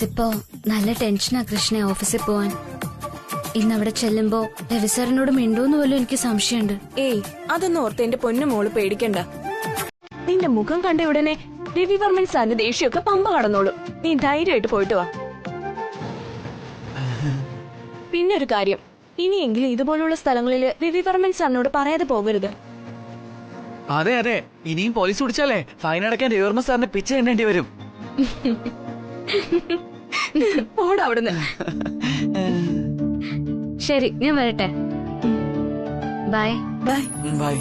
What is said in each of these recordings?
അതിപ്പോ നല്ല ടെൻഷനാ കൃഷ്ണ ഓഫീസിൽ പോവാൻ. ഇന്ന് അവിടെ ചെല്ലുമ്പോ രവി സാറിനോട് മിണ്ടൂന്ന് പോലും എനിക്ക് സംശയമുണ്ട്. ഏയ് അതൊന്നും ഓർത്ത് എന്റെ പൊന്നു മോള് പേടിക്കണ്ട. നിന്റെ മുഖം കണ്ട ഉടനെ രവിവർമ്മൻ സാറിന്റെ ദേഷ്യമൊക്കെ പമ്പ കടന്നോളൂ. നീ ധൈര്യമായിട്ട് പോയിട്ട് വാ. പിന്നെ ഒരു കാര്യം, ഇനിയെങ്കിലും ഇതുപോലുള്ള സ്ഥലങ്ങളിൽ രവിവർമ്മൻ സാറിനോട് പറയാതെ പോകരുത്. അതെ അതെ, ഇനിയും പോലീസ് പിടിച്ചാലേ ഫൈൻ അടയ്ക്കാൻ രവിവർമ്മ സാറിന്റെ പിച്ച എണ്ണേണ്ടി വരും. പോടാ അവിടുന്ന്. ശരി, ഞാൻ വരട്ടെ. Bye bye. ബൈ.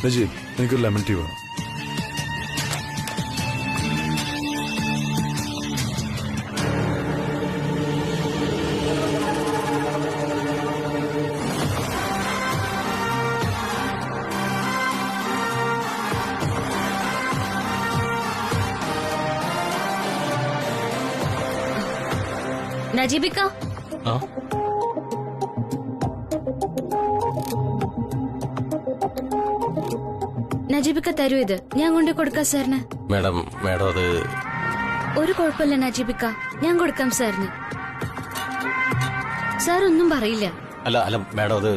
നജീബ്, എനിക്കൊരു ലെമൺ ടീ വേണം. നജീബിക്ക, നജീബിക്ക തരൂ ഇത്, ഞാൻ കൊണ്ടു കൊടുക്കാം സാറിന്. മാഡം അത് ഒരു കുഴപ്പമില്ല നജീബിക്ക, ഞാൻ കൊടുക്കാം സാറിന്. സാർ ഒന്നും പറയില്ല. അല്ല മാഡം അത്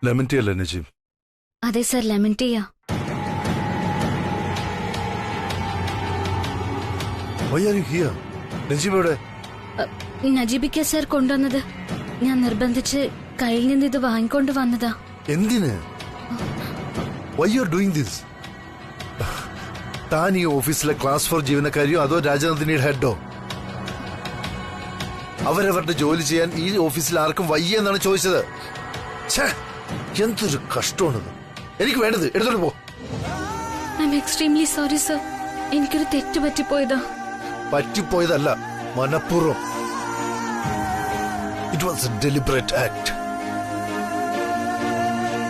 ലെമൺ ടീ അല്ലേ നജീബ്? അതെ സാർ, ലെമൺ ടീയാ. Why are you here? Najeeb എവിടെ? നജീബിക്ക സാർ കൊണ്ടുവന്നത്. ഞാൻ നിർബന്ധിച്ച് കയ്യിൽ നിന്ന് ഇത് വാങ്ങിക്കൊണ്ട് വന്നതാ. എന്തിന്? Why you are doing this? താൻ ഈ ഓഫീസിലെ ക്ലാസ് 4 ജീവനക്കാരിയോ അതോ രാജനന്ദിനിയുടെ ഹെഡോ? അവരവരുടെ ജോലി ചെയ്യാൻ ഈ ഓഫീസിൽ ആർക്കും വയ്യ എന്നാണ് ചോദിച്ചത്. എന്തൊരു കഷ്ടമാണത്. എനിക്ക് വേണ്ടത് എടുത്തോണ്ട് പോ. I am extremely sorry sir. എനിക്കൊരു തെറ്റ് പറ്റിപ്പോയതാ. പറ്റിപ്പോയതല്ല, മനഃപൂർവ്വം. It was a deliberate act.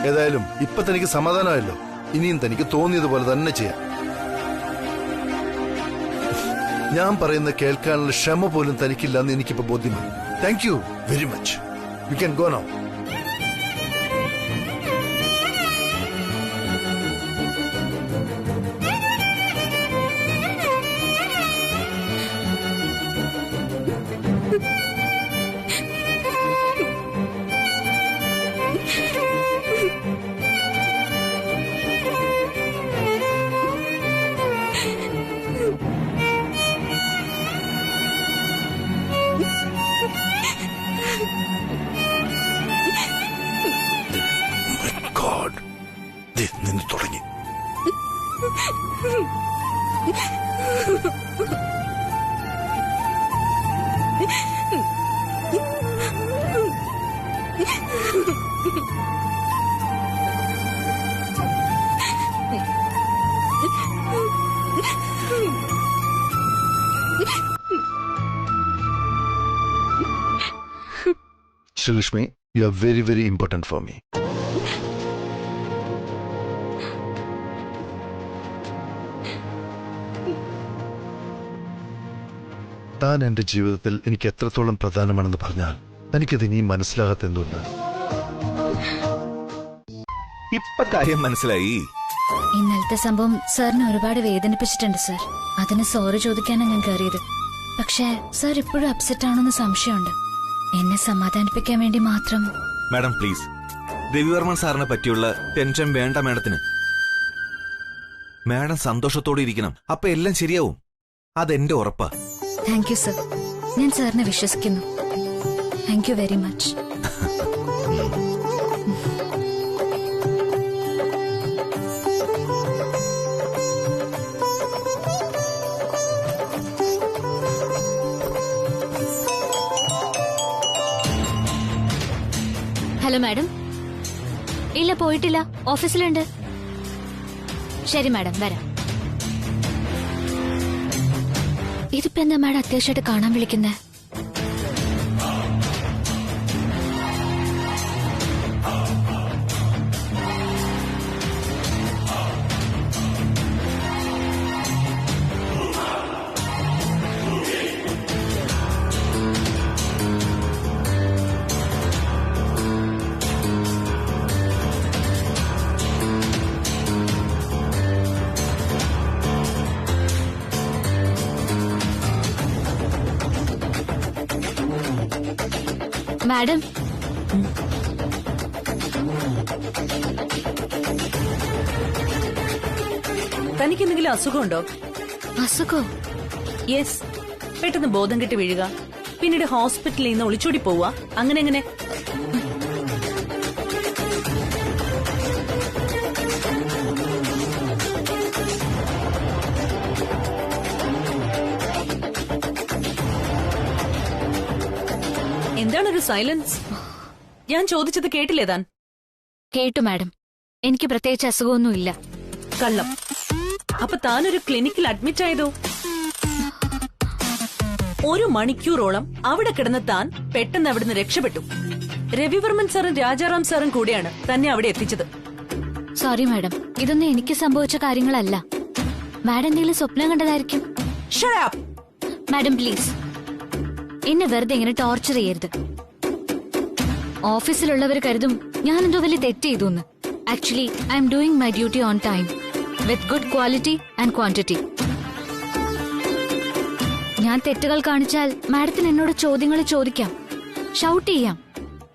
ഏതായാലും ഇപ്പൊ തനിക്ക് സമാധാനമായല്ലോ. ഇനിയും തനിക്ക് തോന്നിയതുപോലെ തന്നെ ചെയ്യാം. ഞാൻ പറയുന്ന കേൾക്കാനുള്ള ക്ഷമ പോലും തനിക്കില്ലെന്ന് എനിക്കിപ്പോ ബോധ്യമായി. Thank you very much. You can go now. നിന്ന് തുടങ്ങി. Srilashmi, you are very, very important for me. താൻ എന്റെ ജീവിതത്തിൽ എനിക്ക് എത്രത്തോളം പ്രധാനമാണെന്ന് പറഞ്ഞാൽ തനിക്കത് ഇനിയും മനസ്സിലാകാത്ത എന്തുകൊണ്ട്? ഇപ്പൊ കാര്യം മനസ്സിലായി. ഇന്നലത്തെ സംഭവം സാറിനെ ഒരുപാട് വേദനിപ്പിച്ചിട്ടുണ്ട് സാർ. അതിന് സോറി ചോദിക്കാനാണ് ഞാൻ കയറിയത്. പക്ഷേ സാർ ഇപ്പോഴും അപ്സെറ്റ് ആണെന്ന് സംശയമുണ്ട്. എന്നെ സമാധാനിപ്പിക്കാൻ വേണ്ടി മാത്രം മാഡം പ്ലീസ്, രവിവർമ്മൻ സാറിനെ പറ്റിയുള്ള ടെൻഷൻ വേണ്ട മാഡത്തിന്. മാഡം സന്തോഷത്തോടെ ഇരിക്കണം, അപ്പൊ എല്ലാം ശരിയാവും. അതെന്റെ ഉറപ്പാ. Thank you sir. ഞാൻ സാറിനെ വിശ്വസിക്കുന്നു. Thank you very much. Hello madam. ഇല്ല, പോയിട്ടില്ല, ഓഫീസിലുണ്ട്. ശരി മാഡം, വരാം. ഇതിപ്പോ എന്താ മാഡം അത്യാവശ്യമായിട്ട് കാണാൻ വിളിക്കുന്നേ? മാഡം, തനിക്ക് എന്തെങ്കിലും അസുഖമുണ്ടോ? അസുഖോ? യെസ്. പെട്ടെന്ന് ബോധം കെട്ടി വീഴുക, പിന്നീട് ഹോസ്പിറ്റലിൽ നിന്ന് ഒളിച്ചോടി പോവുക, അങ്ങനെ അങ്ങനെ. എന്താണൊരു സൈലൻസ്? ഞാൻ ചോദിച്ചത് കേട്ടില്ലേ താൻ? കേട്ടു മാഡം. എനിക്ക് പ്രത്യേകിച്ച് അസുഖമൊന്നുമില്ല. കള്ളം. അപ്പൊ താനൊരു ക്ലിനിക്കിൽ അഡ്മിറ്റ് ആയതോ? 1 മണിക്കൂറോളം അവിടെ കിടന്ന് താൻ പെട്ടെന്ന് അവിടുന്ന് രക്ഷപ്പെട്ടു. രവിവർമ്മൻ സാറും രാജാറാം സാറും കൂടെയാണ് തന്നെ അവിടെ എത്തിച്ചത്. സോറി മാഡം, ഇതൊന്നും എനിക്ക് സംഭവിച്ച കാര്യങ്ങളല്ല. മാഡം എന്തെങ്കിലും സ്വപ്നം കണ്ടതായിരിക്കും. Shut up! മാഡം പ്ലീസ്, എന്നെ വെറുതെ ഇങ്ങനെ ടോർച്ചർ ചെയ്യരുത്. ഓഫീസിലുള്ളവർ കരുതും ഞാൻ എന്തോ വലിയ തെറ്റ് ചെയ്തു എന്ന്. Actually I am doing my duty on time with good quality and quantity. ഞാൻ തെറ്റുകൾ കാണിച്ചാൽ മാഡത്തിന് എന്നോട് ചോദ്യങ്ങൾ ചോദിക്കാം, ഷൗട്ട് ചെയ്യാം.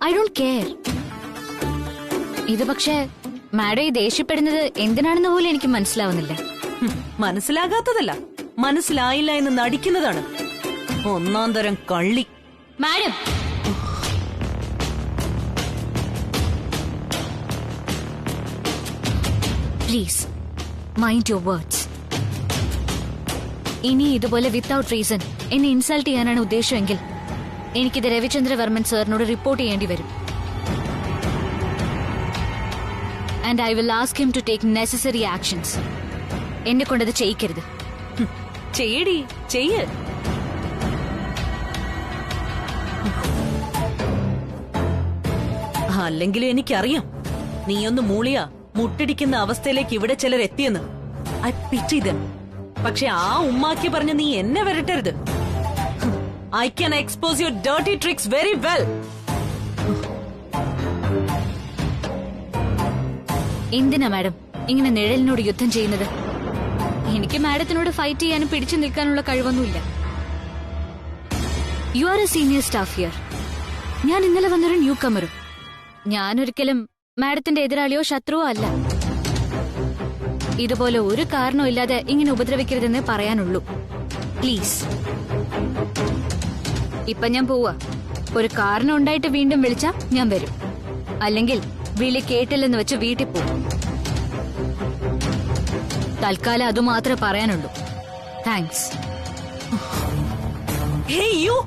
I don't care. ഇത് പക്ഷേ മാഡം ഈ ദേഷ്യപ്പെടുന്നത് എന്തിനാണെന്ന് പോലും എനിക്ക് മനസ്സിലാവുന്നില്ല. മനസ്സിലാകാത്തതല്ല, മനസ്സിലായില്ല എന്ന് നടിക്കുന്നതാണ്. ഒന്നാം തരം കള്ളി. Madam, please mind your words. ഇനി ഇതുപോലെ വിത്തൌട്ട് റീസൺ എന്നെ ഇൻസൾട്ട് ചെയ്യാനാണ് ഉദ്ദേശമെങ്കിൽ എനിക്കിത് രവിചന്ദ്രവർമ്മൻ സാറിനോട് റിപ്പോർട്ട് ചെയ്യേണ്ടി വരും. And I will ask him to take necessary actions. എന്നെ കൊണ്ടത് ചെയ്യിക്കരുത്. ചെയ്യടി, ചെയ്യ്. അല്ലെങ്കിലും എനിക്കറിയാം, നീയൊന്ന് മൂളിയാ മുട്ടിടിക്കുന്ന അവസ്ഥയിലേക്ക് ഇവിടെ ചിലർ എത്തിയെന്ന്. I pity them. പക്ഷെ ആ ഉമ്മാക്കി പറഞ്ഞ് നീ എന്നെ വരട്ടരുത്. I can expose your dirty tricks very well. എന്തിനാ മാഡം ഇങ്ങനെ നിഴലിനോട് യുദ്ധം ചെയ്യുന്നത്? എനിക്ക് മാഡത്തിനോട് ഫൈറ്റ് ചെയ്യാനും പിടിച്ചു നിൽക്കാനുള്ള കഴിവൊന്നുമില്ല. You are a senior staff here. ഞാൻ ഇന്നലെ വന്നൊരു ന്യൂ കമറും. ഞാനൊരിക്കലും മാഡത്തിന്റെ എതിരാളിയോ ശത്രുവോ അല്ല. ഇതുപോലെ ഒരു കാരണവും ഇല്ലാതെ ഇങ്ങനെ ഉപദ്രവിക്കരുതെന്ന് പറയാനുള്ളൂ. പ്ലീസ്. ഇപ്പൊ ഞാൻ പോവാ. ഒരു കാരണം ഉണ്ടായിട്ട് വീണ്ടും വിളിച്ചാ ഞാൻ വരും. അല്ലെങ്കിൽ വിളി കേട്ടില്ലെന്ന് വെച്ച് വീട്ടിൽ പോകും. തൽക്കാലം അതുമാത്രമേ പറയാനുള്ളൂ. താങ്ക്സ്. Hey, you!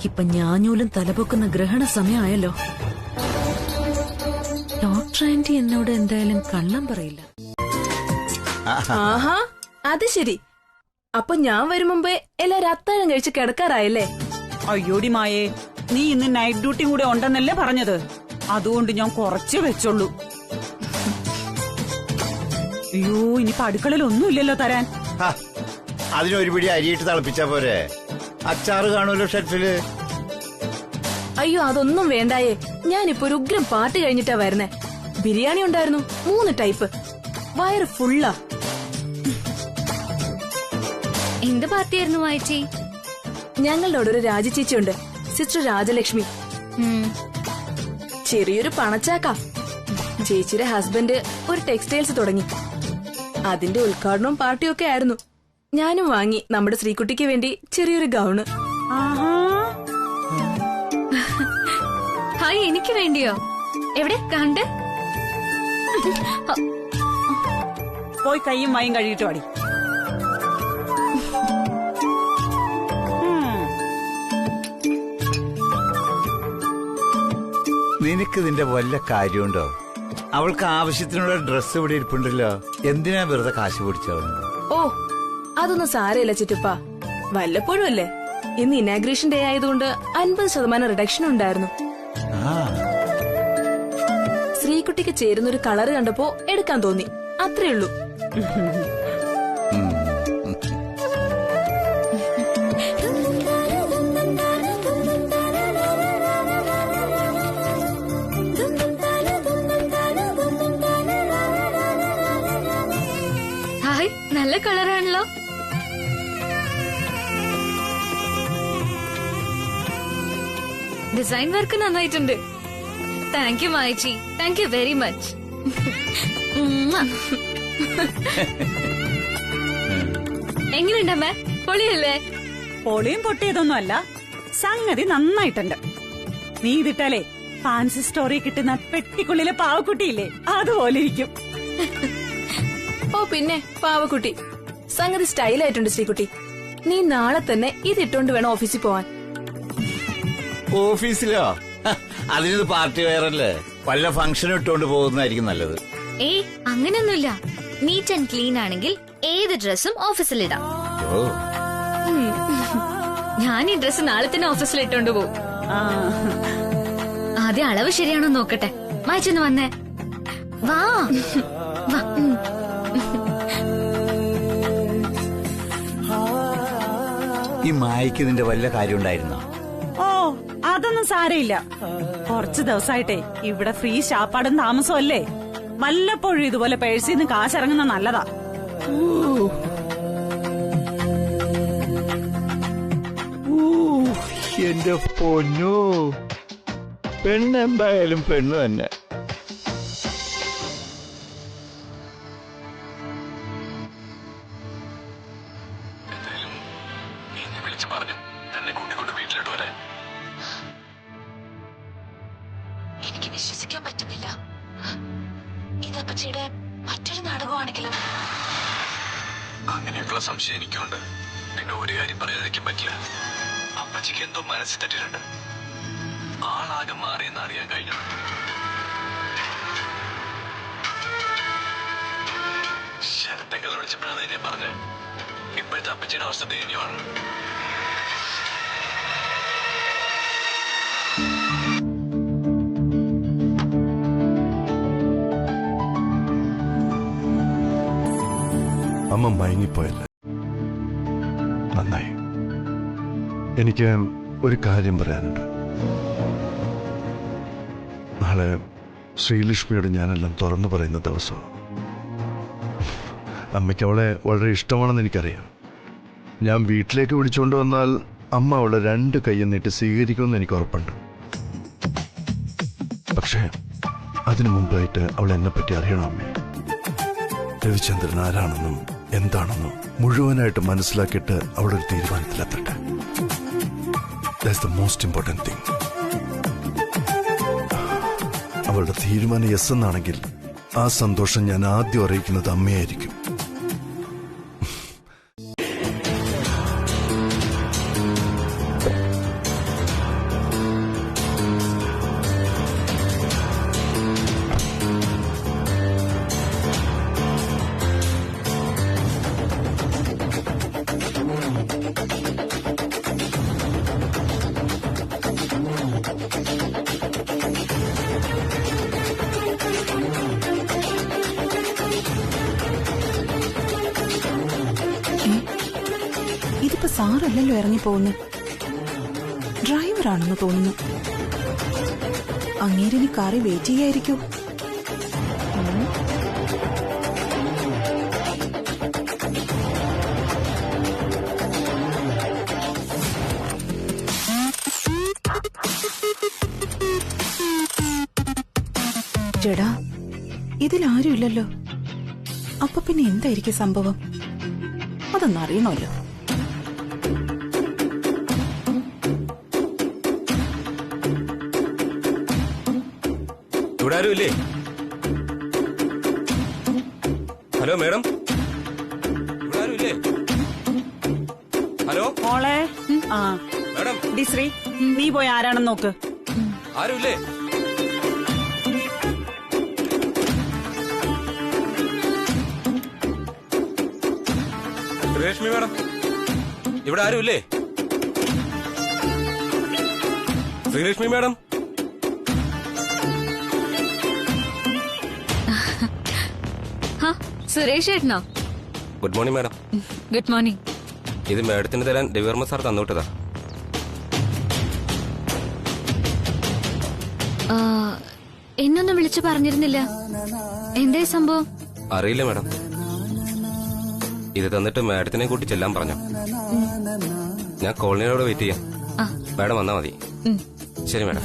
ഇപ്പൊ ഞാഞ്ഞൂലും തലപൊക്കുന്ന ഗ്രഹണ സമയമായല്ലോ. ഡോക്ടർ ആന്റി എന്നോട് എന്തായാലും കള്ളം പറയില്ല. ആഹാ, അത് ശരി. അപ്പൊ ഞാൻ വരും മുമ്പേ എല്ലാരും അത്താഴം കഴിച്ച് കിടക്കാറായല്ലേ? അയ്യോടി മായേ, നീ ഇന്ന് നൈറ്റ് ഡ്യൂട്ടി കൂടെ ഉണ്ടെന്നല്ലേ പറഞ്ഞത്? അതുകൊണ്ട് ഞാൻ കുറച്ചേ വെച്ചുള്ളൂ. അയ്യോ, ഇനിയിപ്പോ അടുക്കളയിൽ ഒന്നുമില്ലല്ലോ തരാൻ. അതിനൊരു പിടി അരിയിട്ട് തിളപ്പിച്ചാ പോരെ? അച്ചാറ് കാണുമല്ലോ ഷെൽഫില്. അയ്യോ അതൊന്നും വേണ്ടായേ. ഞാനിപ്പോ ഒരു ഉഗ്രം പാർട്ടി കഴിഞ്ഞിട്ടാ വരുന്നേ. ബിരിയാണി ഉണ്ടായിരുന്നു 3 ടൈപ്പ്. വയറ് ഫുള്ളാ. എന്ത് പാർട്ടിയായിരുന്നു വായിച്ചി? ഞങ്ങളുടെ അവിടെ ഒരു രാജചേച്ചിയുണ്ട്, സിസ്റ്റർ രാജലക്ഷ്മി. ചെറിയൊരു പണച്ചാക്ക. ചേച്ചിയുടെ ഹസ്ബൻഡ് ഒരു ടെക്സ്റ്റൈൽസ് തുടങ്ങി. അതിന്റെ ഉദ്ഘാടനവും പാർട്ടിയും ഒക്കെ ആയിരുന്നു. ഞാനും വാങ്ങി നമ്മുടെ ശ്രീകുട്ടിക്ക് വേണ്ടി ചെറിയൊരു ഗൗണ്. ഹായ്, എനിക്ക് വേണ്ടിയോ? എവിടെ കണ്ട്? പോയി കൈയും വായും കഴുകിട്ട് വാടി. നിനക്ക് ഇതിന്റെ വല്ല കാര്യമുണ്ടോ? അവൾക്ക് ആവശ്യത്തിനുള്ള ഡ്രസ്സ് ഇവിടെ ഇരിപ്പുണ്ടല്ലോ. എന്തിനാ വെറുതെ കാശ് പിടിച്ചവളുണ്ട്? ഓ അതൊന്നും സാരമില്ല ചിറ്റപ്പ, വല്ലപ്പോഴും അല്ലേ. ഇന്ന് ഇനാഗ്രേഷൻ ഡേ ആയതുകൊണ്ട് 50% റിഡക്ഷൻ ഉണ്ടായിരുന്നു. ശ്രീകുട്ടിക്ക് ചേരുന്ന ഒരു കളറ് കണ്ടപ്പോ എടുക്കാൻ തോന്നി, അത്രേ ഉള്ളൂ. ഹായ്, നല്ല കളറാണല്ലോ. ഡിസൈൻ വർക്ക് നന്നായിട്ടുണ്ട്. താങ്ക് യു മായച്ചി, താങ്ക് യു വെരി മച്ച്. എങ്ങനെയുണ്ടമ്മേ? പൊളിയല്ലേ? പൊളിയും പൊട്ടിയതൊന്നും അല്ല, സംഗതി നന്നായിട്ടുണ്ട്. നീ ഇതിട്ടാലേ ഫാൻസി സ്റ്റോറി കിട്ടുന്ന പെട്ടിക്കുള്ളിലെ പാവക്കുട്ടിയില്ലേ, അതുപോലെ ഇരിക്കും. ഓ പിന്നെ പാവക്കുട്ടി, സംഗതി സ്റ്റൈലായിട്ടുണ്ട് ശ്രീകുട്ടി. നീ നാളെ തന്നെ ഇതിട്ടോണ്ട് വേണം ഓഫീസിൽ പോവാൻ. ഓഫീസിലോ? അതിനത് പാർട്ടി വെയറല്ലേ. വല്ല ഫംഗ്ഷനും ഇട്ടോണ്ട് പോകുന്നതായിരിക്കും നല്ലത്. ഏയ് അങ്ങനെയൊന്നുമില്ല. നീറ്റ് ആൻഡ് ക്ലീൻ ആണെങ്കിൽ ഏത് ഡ്രസ്സും ഓഫീസിലിടാം. ഞാൻ ഈ ഡ്രസ്സ് നാളെ തന്നെ ഓഫീസിൽ ഇട്ടോണ്ട് പോകും. ആദ്യം അളവ് ശരിയാണോ നോക്കട്ടെ. മായച്ചൊന്ന് വന്നേ. വാ വാ. ഈ മായ്ക്ക് ഇതിന്റെ വല്ല കാര്യം ഉണ്ടായിരുന്നോ? ഓ അതൊന്നും സാരയില്ല. കുറച്ചു ദിവസമായിട്ടേ ഇവിടെ ഫ്രീ ശാപ്പാടും താമസവും അല്ലേ. വല്ലപ്പോഴും ഇതുപോലെ പേഴ്സിന്ന് കാശിറങ്ങുന്ന നല്ലതാ. എന്റെ പൊന്നു, പെണ്ണെന്തായാലും പെണ്ണ് തന്നെ. എനിക്ക് വിശ്വസിക്കാൻ പറ്റുന്നില്ല. ഇതപ്പച്ചിയുടെ മറ്റൊരു നാടകമാണെങ്കിലും. അങ്ങനെയൊക്കെയുള്ള സംശയം എനിക്കുണ്ട്. പിന്നെ ഒരു കാര്യം പറയാതിരിക്കാൻ പറ്റില്ല. അപ്പച്ചിക്ക് എന്തോ മനസ്സിൽ തട്ടിട്ടുണ്ട്. ആളാകെ മാറിയെന്ന് അറിയാൻ കഴിഞ്ഞു. ശരത്തൊക്കെ വിളിച്ചപ്പോഴാണ് എന്നെ പറഞ്ഞത്. ഇപ്പോഴത്തെ അപ്പച്ചിയുടെ അവസ്ഥ ദയനീയമാണ്. അമ്മ മയങ്ങിപ്പോയല്ലേ, നന്നായി. എനിക്ക് ഒരു കാര്യം പറയാനുണ്ട്. നാളെ ശ്രീലക്ഷ്മിയോട് ഞാനെല്ലാം തുറന്നു പറയുന്ന ദിവസം. അമ്മയ്ക്ക് അവളെ വളരെ ഇഷ്ടമാണെന്ന് എനിക്കറിയാം. ഞാൻ വീട്ടിലേക്ക് വിളിച്ചുകൊണ്ട് വന്നാൽ അമ്മ അവളെ 2 കൈയും നീട്ടി സ്വീകരിക്കുമെന്ന് എനിക്ക് ഉറപ്പുണ്ട്. പക്ഷേ അതിനു മുമ്പായിട്ട് അവൾ എന്നെപ്പറ്റി അറിയണം അമ്മേ. രവിചന്ദ്രൻ ആരാണെന്നും എന്താണെന്നും മുഴുവനായിട്ട് മനസ്സിലാക്കിയിട്ട് അവളൊരു തീരുമാനത്തിലെത്തട്ടെ. That's the most important thing. അവളുടെ തീരുമാനം യെസ് എന്നാണെങ്കിൽ ആ സന്തോഷം ഞാൻ ആദ്യം അറിയിക്കുന്നത് അമ്മയായിരിക്കും. ഇതിപ്പോ സാറല്ലല്ലോ ഇറങ്ങി പോകുന്നു. ഡ്രൈവറാണെന്ന് തോന്നുന്നു. അങ്ങേരിനി കാറി വെയിറ്റ് ചെയ്യായിരിക്കും. ചേടാ, ഇതിലാരും ഇല്ലല്ലോ. അപ്പൊ പിന്നെ എന്തായിരിക്കും സംഭവം? അതൊന്നറിയണമല്ലോ. ഇവിടെ ആരും ഇല്ലേ? ഹലോ മാഡം, ഇവിടെ ആരും ഇല്ലേ? ഹലോ മോളെ. ആ മാഡം, ഡിശ്രീ, നീ പോയി ആരാണെന്ന് നോക്ക്. ആരും ഇല്ലേ? ശ്രീലക്ഷ്മി മാഡം, ഇവിടെ ആരും ഇല്ലേ? ശ്രീലക്ഷ്മി മാഡം. സുരേഷ് ഏട്ടനോ? Good morning madam. Good morning. ഇത് മാഡത്തിന് തരാൻ രവിവർമ്മ സാർ തന്നുവിട്ടതാ. എന്നൊന്നും വിളിച്ചു പറഞ്ഞിരുന്നില്ല. എന്തേ സംഭവം? അറിയില്ല മാഡം. ഇത് തന്നിട്ട് മാഡത്തിനെ കൂട്ടി ചെല്ലാൻ പറഞ്ഞു. ഞാൻ കോളനിയോട് വെയിറ്റ് ചെയ്യാം. മാഡം വന്നാ മതി. ശരി മാഡം.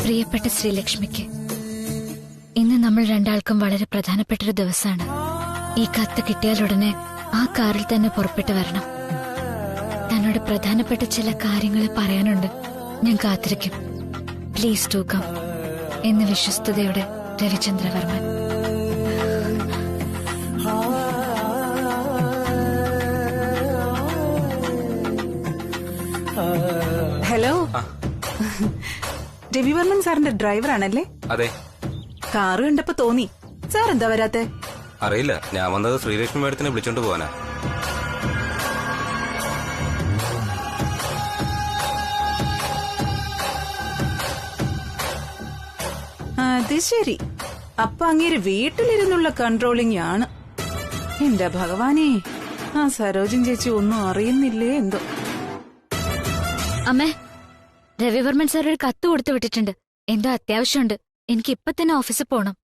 പ്രിയപ്പെട്ട ശ്രീലക്ഷ്മിക്ക്, ഇന്ന് നമ്മൾ രണ്ടാൾക്കും വളരെ പ്രധാനപ്പെട്ടൊരു ദിവസമാണ്. ഈ കത്ത് കിട്ടിയാലുടനെ ആ കാറിൽ തന്നെ പുറപ്പെട്ടു വരണം. തന്നോട് പ്രധാനപ്പെട്ട ചില കാര്യങ്ങൾ പറയാനുണ്ട്. ഞാൻ കാത്തിരിക്കും. പ്ലീസ് ഡു കം എന്ന് വിശ്വസ്തയോടെ രവിചന്ദ്രവർമ്മൻ. ഹലോ, രവിവർമ്മൻ സാറിന്റെ ഡ്രൈവറാണല്ലേ? അതെ. കാറ് കണ്ടപ്പോ തോന്നി. സാർ എന്താ വരാത്തെ? അറിയില്ല, ഞാൻ വന്നത് ശ്രീലക്ഷ്മി മാഡത്തിനെ വിളിച്ചോണ്ട് പോവാനാ. അത് ശരി. അപ്പൊ അങ്ങേര് വീട്ടിലിരുന്നുള്ള കൺട്രോളിംഗ് ആണ്. എന്റെ ഭഗവാനേ, ആ സരോജൻ ചേച്ചി ഒന്നും അറിയുന്നില്ലേ എന്തോ. അമ്മേ, രവിവർമ്മൻ സാർ ഒരു കത്ത് കൊടുത്തു വിട്ടിട്ടുണ്ട്. എന്തോ അത്യാവശ്യമുണ്ട്. എനിക്ക് ഇപ്പൊ തന്നെ ഓഫീസിൽ പോണം.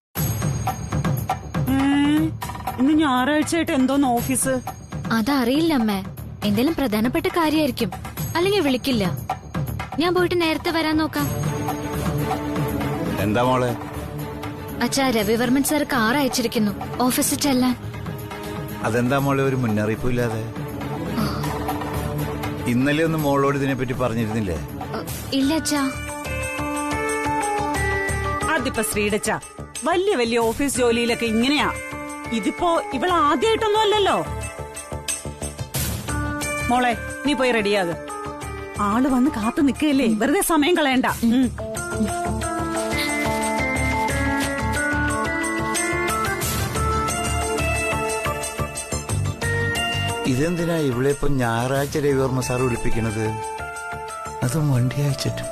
ഇന്ന് ഞായറാഴ്ചയായിട്ട് എന്തോന്ന് ഓഫീസ്? അതറിയില്ല അമ്മേ. എന്തെങ്കിലും പ്രധാനപ്പെട്ട കാര്യമായിരിക്കും. അല്ലെങ്കിൽ വിളിക്കില്ല. ഞാൻ പോയിട്ട് നേരത്തെ വരാൻ നോക്കാം. എന്താ മോളെ? അച്ഛാ, രവിവർമ്മൻ സാർ കാർ അയച്ചിരിക്കുന്നു ഓഫീസിൽ ചെല്ലാൻ. അതെന്താ മോളെ ഒരു മുന്നറിയിപ്പില്ലാതെ? ഇന്നലെ ഒന്ന് മോളോട് ഇതിനെപ്പറ്റി പറഞ്ഞിരുന്നില്ലേ? ഇല്ല അച്ഛാ. അതിപ്പോ ശ്രീടച്ച വലിയ വലിയ ഓഫീസ് ജോലിയിലൊക്കെ ഇങ്ങനെയാ. ഇതിപ്പോ ഇവൾ ആദ്യമായിട്ടൊന്നും അല്ലല്ലോ. മോളെ, നീ പോയി റെഡിയാകും. ആള് വന്ന് കാത്തു നിൽക്കല്ലേ, വെറുതെ സമയം കളയണ്ട. ഇതെന്തിനാ ഇവിടെ ഇപ്പൊ ഞായറാഴ്ച രവിവർമ്മ സാർ വിളിപ്പിക്കണത്? അതും വണ്ടി അയച്ചിട്ട്.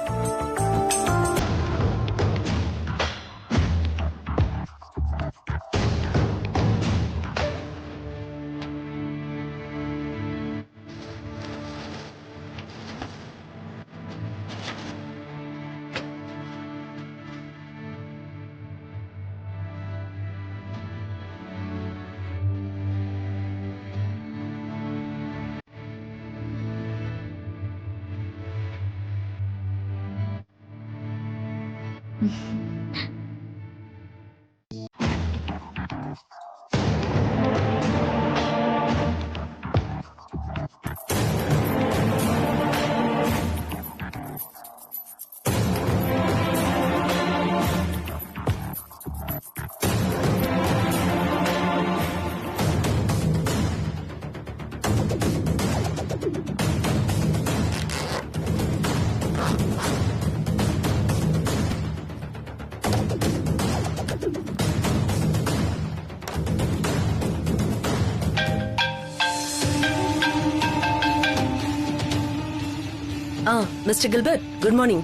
Mr. Gilbert, good morning.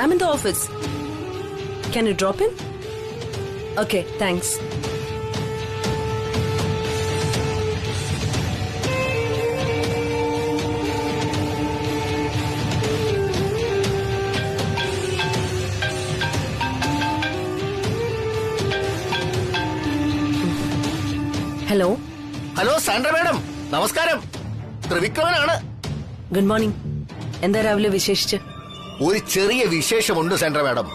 I'm in the office. Can you drop in? Okay thanks. Hello. Hello Sandra madam, നമസ്കാരം. ത്രിവിക്രമനാണ്. Good morning. എന്താ രാവിലെ വിശേഷിച്ച്? ഒരു ചെറിയ വിശേഷമുണ്ട് സാൻഡ്ര മാഡം,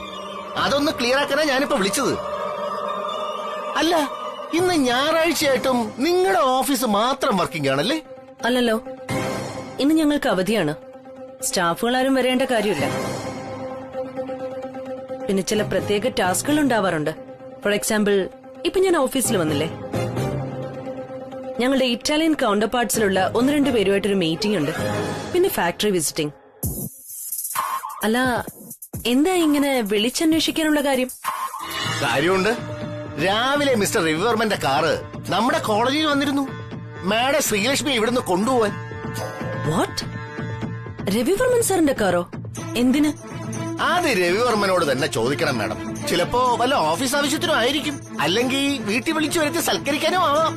അതൊന്ന് ക്ലിയർ ആക്കാനാ ഞാനിപ്പോ വിളിച്ചത്. അല്ല, ഇന്ന് ഞായറാഴ്ചയായിട്ടും നിങ്ങളുടെ ഓഫീസ് മാത്രം വർക്കിംഗ് ആണല്ലേ? അല്ലല്ലോ, ഇന്ന് ഞങ്ങൾക്ക് അവധിയാണ്. സ്റ്റാഫുകൾ ആരും വരേണ്ട കാര്യമില്ല. പിന്നെ ചില പ്രത്യേക ടാസ്കുകൾ ഉണ്ടാവാറുണ്ട്. ഫോർ എക്സാമ്പിൾ, ഇപ്പൊ ഞാൻ ഓഫീസിൽ വന്നില്ലേ, ഞങ്ങളുടെ ഇറ്റാലിയൻ കൗണ്ടർ പാർട്സിലുള്ള 1-2 പേരുമായിട്ടൊരു മീറ്റിംഗ് ഉണ്ട്. പിന്നെ ഫാക്ടറി വിസിറ്റിംഗ്. അല്ല, എന്താ ഇങ്ങനെ വിളിച്ചന്വേഷിക്കാനുള്ള കാര്യം? കാര്യമുണ്ട്. രാവിലെ മിസ്റ്റർ രവിവർമ്മന്റെ കാറ് നമ്മുടെ കോളേജിൽ വന്നിരുന്നു. മാഡം ശ്രീലക്ഷ്മി ഇവിടുന്ന് കൊണ്ടുപോവാൻ. വാട്ട്? രവിവർമ്മൻ സാറിന്റെ കാറോ? എന്തിന്? അത് രവിവർമ്മനോട് തന്നെ ചോദിക്കണം മാഡം. ചിലപ്പോ വല്ല ഓഫീസ് ആവശ്യത്തിനും ആയിരിക്കും, അല്ലെങ്കിൽ വീട്ടിൽ വിളിച്ചു വരുത്തി സൽക്കരിക്കാനും ആവാം.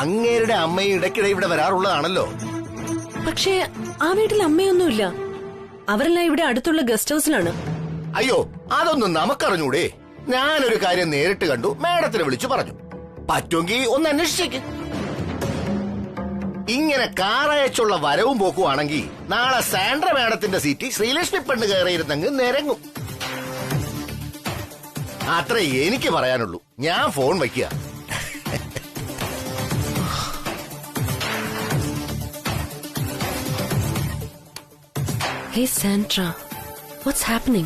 അങ്ങേരുടെ അമ്മയും ഇടയ്ക്കിടെ ഇവിടെ വരാറുള്ളതാണല്ലോ. പക്ഷേ ആ വീട്ടിൽ അമ്മയൊന്നുമില്ല. അവരെല്ലാം ഇവിടെ അടുത്തുള്ള ഗസ്റ്റ് ഹൗസിലാണ്. അയ്യോ, അതൊന്നും നമുക്കറിഞ്ഞൂടെ. ഞാനൊരു കാര്യം നേരിട്ട് കണ്ടു, മാഡത്തിനെ വിളിച്ചു പറഞ്ഞു. പറ്റുമെങ്കിൽ ഒന്ന് അന്വേഷിച്ചേക്ക്. ഇങ്ങനെ കാറയച്ചുള്ള വരവും പോക്കുവാണെങ്കിൽ നാളെ സാൻഡ്ര മാഡത്തിന്റെ സീറ്റിൽ ശ്രീലക്ഷ്മി പെണ്ണ് കയറിയിരുന്നെങ്കിൽ നിരങ്ങും. അത്രേ എനിക്ക് പറയാനുള്ളൂ. ഞാൻ ഫോൺ വയ്ക്കുക. Hey Sandra, what's happening?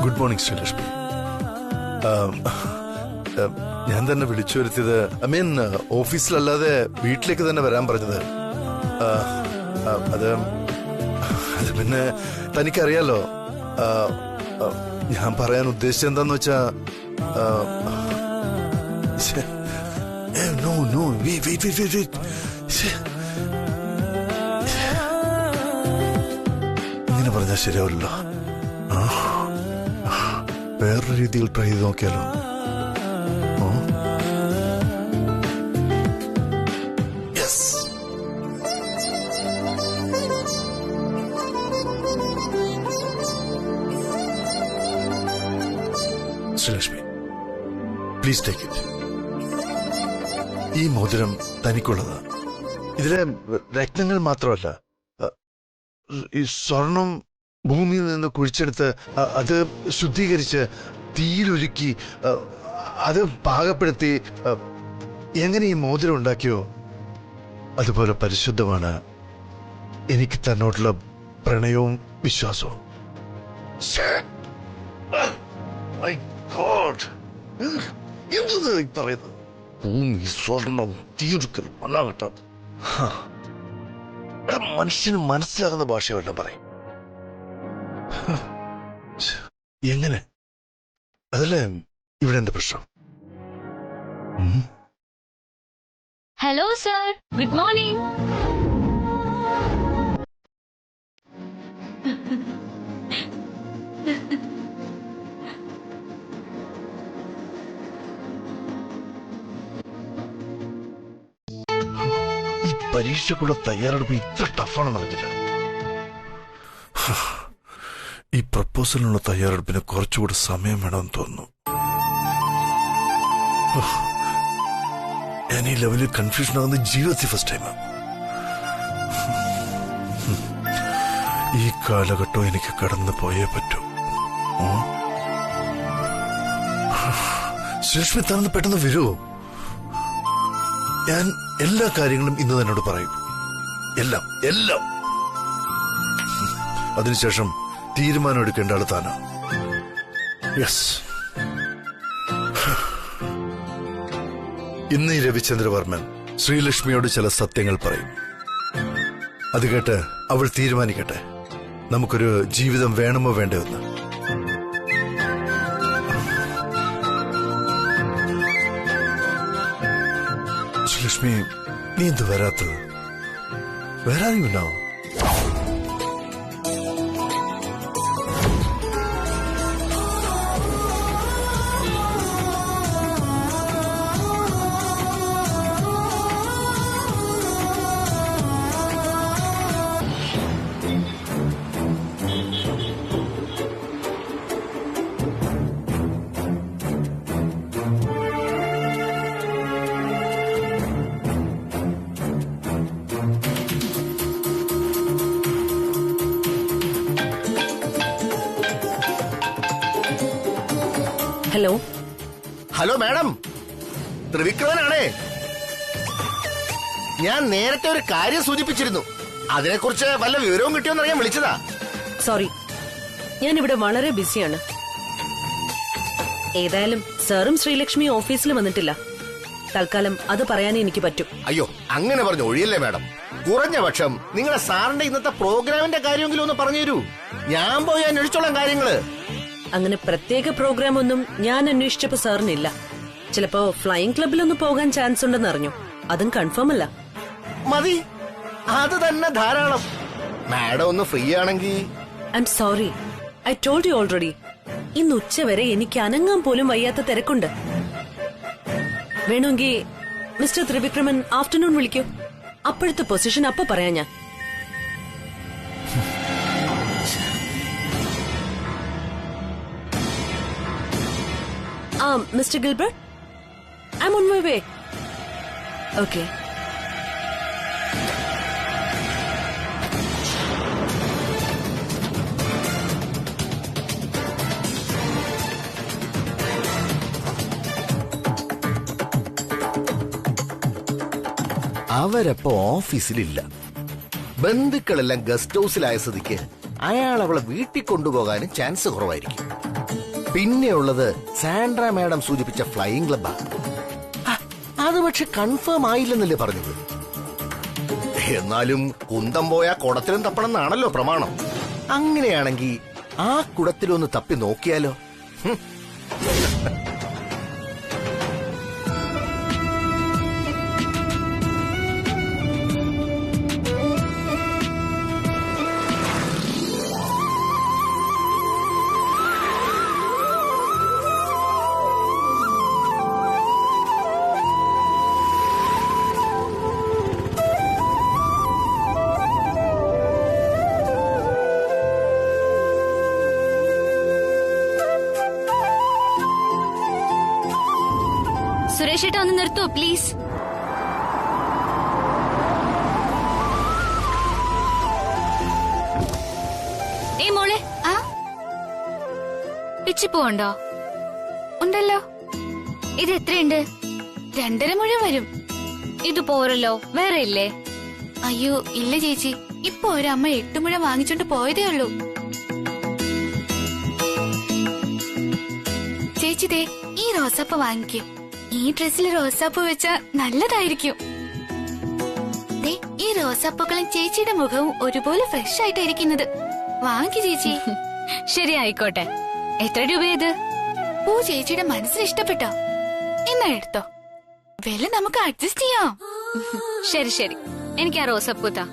Good morning Sreelakshmi. ഞാൻ തന്നെ വിളിച്ചു വരുത്തിയത്, ഐ മീൻ ഓഫീസിലല്ലാതെ വീട്ടിലേക്ക് തന്നെ വരാൻ പറഞ്ഞത്. അത് പിന്നെ തനിക്കറിയാലോ, ഞാൻ പറയാൻ ഉദ്ദേശിച്ചത് എന്താന്ന് വെച്ചാ, ഇങ്ങനെ പറഞ്ഞാൽ ശരിയാവില്ലല്ലോ. വേറൊരു രീതിയിൽ ട്രൈ ചെയ്ത് നോക്കിയാലോ? Sreelakshmi, please take it. ഈ മോതിരം തനിക്കുള്ളതാ. ഇതിലെ രത്നങ്ങൾ മാത്രമല്ല, ഈ സ്വർണം ഭൂമിയിൽ നിന്ന് കുഴിച്ചെടുത്ത് അത് ശുദ്ധീകരിച്ച് തീയിലൊരുക്കി അത് പാകപ്പെടുത്തി എങ്ങനെ ഈ മോതിരം ഉണ്ടാക്കിയോ അതുപോലെ പരിശുദ്ധമാണ് എനിക്ക് തന്നോടുള്ള പ്രണയവും വിശ്വാസവും. പറയുന്നത് ഭൂമി സ്വർണം തീയൊടുക്കൽ മണ്ണാകട്ടം. മനുഷ്യന് മനസ്സിലാകുന്ന ഭാഷയല്ല പറയും. എങ്ങനെ? അതല്ലേ ഇവിടെ എന്റെ പ്രശ്നം. Hello sir, good morning. ഈ പരീക്ഷക്കുള്ള തയ്യാറെടുപ്പ് ഇത്ര ടഫാണെന്ന് അറിഞ്ഞില്ല. ഈ പ്രപ്പോസലിനുള്ള തയ്യാറെടുപ്പിന് കുറച്ചുകൂടി സമയം വേണമെന്ന് തോന്നുന്നു. ഞാൻ ഈ ലെവലിൽ കൺഫ്യൂഷൻ ആകുന്ന ജീവിതത്തിൽ ഫസ്റ്റ് ടൈമാണ്. ഈ കാലഘട്ടം എനിക്ക് കടന്നു പോയേ പറ്റൂ. ശ്രീലക്ഷ്മി തന്ന് പെട്ടെന്ന് വരുമോ? ഞാൻ എല്ലാ കാര്യങ്ങളും ഇന്ന് തന്നോട് പറയും. എല്ലാം എല്ലാം. അതിനുശേഷം തീരുമാനം എടുക്കേണ്ട ആള് താനാ. യെസ്. ഇന്ന് ഈ രവിചന്ദ്രവർമ്മൻ ശ്രീലക്ഷ്മിയോട് ചില സത്യങ്ങൾ പറയും. അത് കേട്ട് അവൾ തീരുമാനിക്കട്ടെ നമുക്കൊരു ജീവിതം വേണമോ വേണ്ടോ എന്ന്. ശ്രീലക്ഷ്മി, നീ എന്ത് വരാത്തത്? വരാതിരുന്നോ? ഹലോ ഹലോ മാഡം, ത്രിവിക്രമനാണേ. ഞാൻ നേരത്തെ ഒരു കാര്യം സൂചിപ്പിച്ചിരുന്നു. അതിനെക്കുറിച്ച് വല്ല വിവരവും കിട്ടിയോന്നറിയാൻ വിളിച്ചതാ. സോറി, ഞാനിവിടെ വളരെ ബിസിയാണ്. ഏതായാലും സാറും ശ്രീലക്ഷ്മി ഓഫീസിൽ വന്നിട്ടില്ല. തൽക്കാലം അത് പറയാനേ എനിക്ക് പറ്റൂ. അയ്യോ, അങ്ങനെ പറഞ്ഞു ഒഴിയല്ലേ മാഡം. കുറഞ്ഞ പക്ഷം നിങ്ങളെ സാറിന്റെ ഇന്നത്തെ പ്രോഗ്രാമിന്റെ കാര്യമെങ്കിലും ഒന്ന് പറഞ്ഞു തരൂ. ഞാൻ പോയി അന്വേഷിച്ചോളാം കാര്യങ്ങള്. അങ്ങനെ പ്രത്യേക പ്രോഗ്രാം ഒന്നും ഞാൻ അന്വേഷിച്ചപ്പോ സാറിനില്ല. ചിലപ്പോ ഫ്ലൈയിങ് ക്ലബിലൊന്ന് പോകാൻ ചാൻസ് ഉണ്ടെന്ന് അറിഞ്ഞു. അതും കൺഫേം അല്ല. മതി, അത് തന്നെ ധാരാളം. മാഡം ഒന്ന് ഫ്രീ ആണെങ്കിൽ. I am sorry, I told you already. ഇന്ന് ഉച്ചവരെ എനിക്ക് അനങ്ങാൻ പോലും വയ്യാത്ത തിരക്കുണ്ട്. വേണമെങ്കിൽ മിസ്റ്റർ ത്രിവിക്രമൻ ആഫ്റ്റർനൂൺ വിളിക്കൂ. അപ്പോഴത്തെ പൊസിഷൻ അപ്പൊ പറയാം ഞാൻ. Mr. Gilbert, I'm on my way. Okay. അവരപ്പോ ഓഫീസിലില്ല. ബന്ധുക്കളെല്ലാം ഗസ്റ്റ് ഹൗസിലായ സ്ഥിതിക്ക് അയാൾ അവളെ വീട്ടിൽ കൊണ്ടുപോകാനും ചാൻസ് കുറവായിരിക്കും. പിന്നെയുള്ളത് സാൻഡ്ര മാഡം സൂചിപ്പിച്ച ഫ്ലൈയിങ് ക്ലബ്ബാ. അത് പക്ഷെ കൺഫേം ആയില്ലെന്നല്ലേ പറഞ്ഞത്. എന്നാലും കുന്തം പോയാ കുടത്തിലും തപ്പണം എന്നാണല്ലോ പ്രമാണം. അങ്ങനെയാണെങ്കിൽ ആ കുടത്തിലൊന്ന് തപ്പി നോക്കിയാലോ? സുരേഷ് ഏട്ടാ, ഒന്ന് നിർത്തോ പ്ലീസ്. ഏ മോളെ, പിച്ചി പോവണ്ടോ? ഉണ്ടല്ലോ. ഇത് എത്രയുണ്ട്? 2.5 മുഴം വരും. ഇത് പോരല്ലോ, വേറെ ഇല്ലേ? അയ്യോ ഇല്ല ചേച്ചി, ഇപ്പൊ ഒരമ്മ 8 മുഴം വാങ്ങിച്ചോണ്ട് പോയതേ ഉള്ളൂ. ചേച്ചി ദേ ഈ റോസാപ്പ് വാങ്ങിക്കും. ഈ ഡ്രസ്സിൽ റോസാപ്പ് വെച്ച നല്ലതായിരിക്കും. ഈ റോസാപ്പൂക്കളും ചേച്ചിയുടെ മുഖവും ഒരുപോലെ ഫ്രഷ് ആയിട്ടായിരിക്കുന്നത്. വാങ്ങി ചേച്ചി. ശരി ആയിക്കോട്ടെ. എത്ര രൂപയത്? പൂ ചേച്ചിയുടെ മനസ്സിന് ഇഷ്ടപ്പെട്ടോ? എന്നാ എടുത്തോ. വില നമുക്ക് അഡ്ജസ്റ്റ് ചെയ്യാം. ശരി ശരി, എനിക്ക് ആ റോസാപ്പൂ താ.